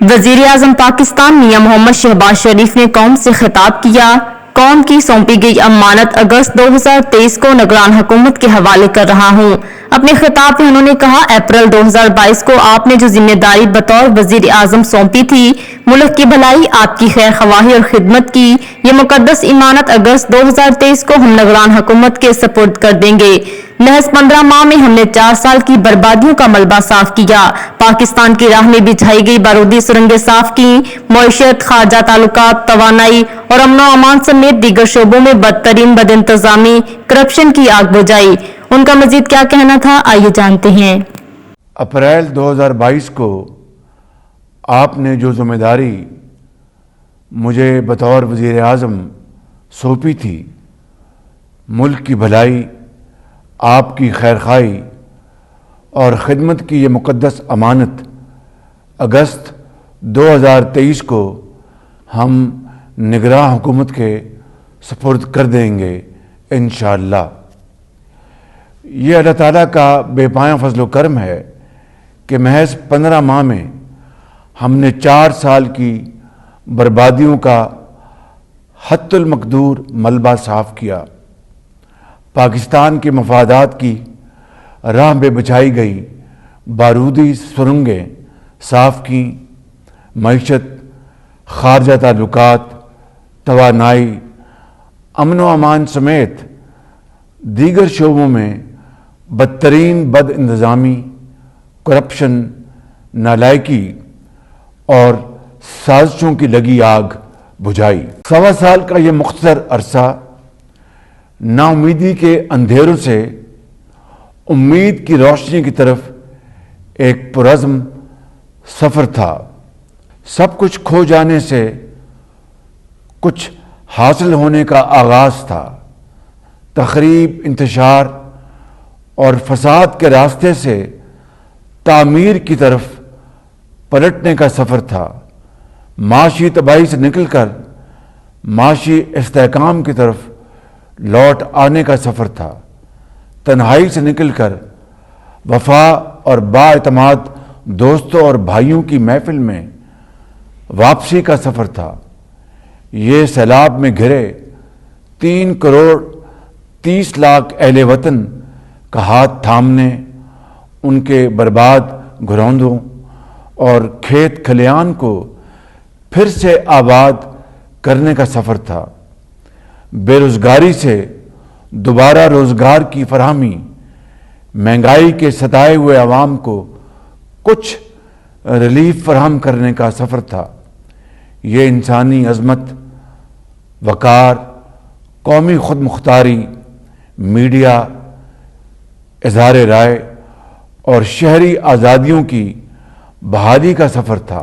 وزیر اعظم پاکستان میاں محمد شہباز شریف نے قوم سے خطاب کیا۔ قوم کی سونپی گئی امانت اگست 2023 کو نگران حکومت کے حوالے کر رہا ہوں۔ اپنے خطاب میں انہوں نے کہا، اپریل 2022 کو آپ نے جو ذمہ داری بطور وزیر اعظم سونپی تھی، ملک کی بھلائی، آپ کی خیر خواہی اور خدمت کی، یہ مقدس امانت اگست 2023 کو ہم نگران حکومت کے سپرد کر دیں گے۔ محض 15 ماہ میں ہم نے 4 سال کی بربادیوں کا ملبہ صاف کیا، پاکستان کی راہ میں بچھائی گئی بارودی سرنگیں صاف کی، معیشت، خارجہ تعلقات، توانائی اور امن و امان سمیت دیگر شعبوں میں بدترین بد انتظامی، کرپشن کی آگ بجھائی۔ ان کا مزید کیا کہنا تھا، آئیے جانتے ہیں۔ اپریل 2022 کو آپ نے جو ذمہ داری مجھے بطور وزیر اعظم سونپی تھی، ملک کی بھلائی، آپ کی خیرخواہی اور خدمت کی یہ مقدس امانت اگست 2023 کو ہم نگراں حکومت کے سپرد کر دیں گے انشاءاللہ۔ یہ اللہ تعالیٰ کا بے پایاں فضل و کرم ہے کہ محض 15 ماہ میں ہم نے 4 سال کی بربادیوں کا حت المقدور ملبہ صاف کیا، پاکستان کے مفادات کی راہ میں بچھائی گئی بارودی سرنگیں صاف کیں، معیشت، خارجہ تعلقات، توانائی، امن و امان سمیت دیگر شعبوں میں بدترین بد انتظامی، کرپشن، نالائکی اور سازشوں کی لگی آگ بجھائی۔ 1.25 سال کا یہ مختصر عرصہ نا امیدی کے اندھیروں سے امید کی روشنی کی طرف ایک پرعزم سفر تھا۔ سب کچھ کھو جانے سے کچھ حاصل ہونے کا آغاز تھا۔ تخریب، انتشار اور فساد کے راستے سے تعمیر کی طرف پلٹنے کا سفر تھا۔ معاشی تباہی سے نکل کر معاشی استحکام کی طرف لوٹ آنے کا سفر تھا۔ تنہائی سے نکل کر وفا اور بااعتماد دوستوں اور بھائیوں کی محفل میں واپسی کا سفر تھا۔ یہ سیلاب میں گھرے 3 کروڑ 30 لاکھ اہل وطن کا ہاتھ تھامنے، ان کے برباد گھروندوں اور کھیت کھلیان کو پھر سے آباد کرنے کا سفر تھا۔ بے روزگاری سے دوبارہ روزگار کی فراہمی، مہنگائی کے ستائے ہوئے عوام کو کچھ ریلیف فراہم کرنے کا سفر تھا۔ یہ انسانی عظمت، وقار، قومی خود مختاری، میڈیا، اظہار رائے اور شہری آزادیوں کی بحالی کا سفر تھا۔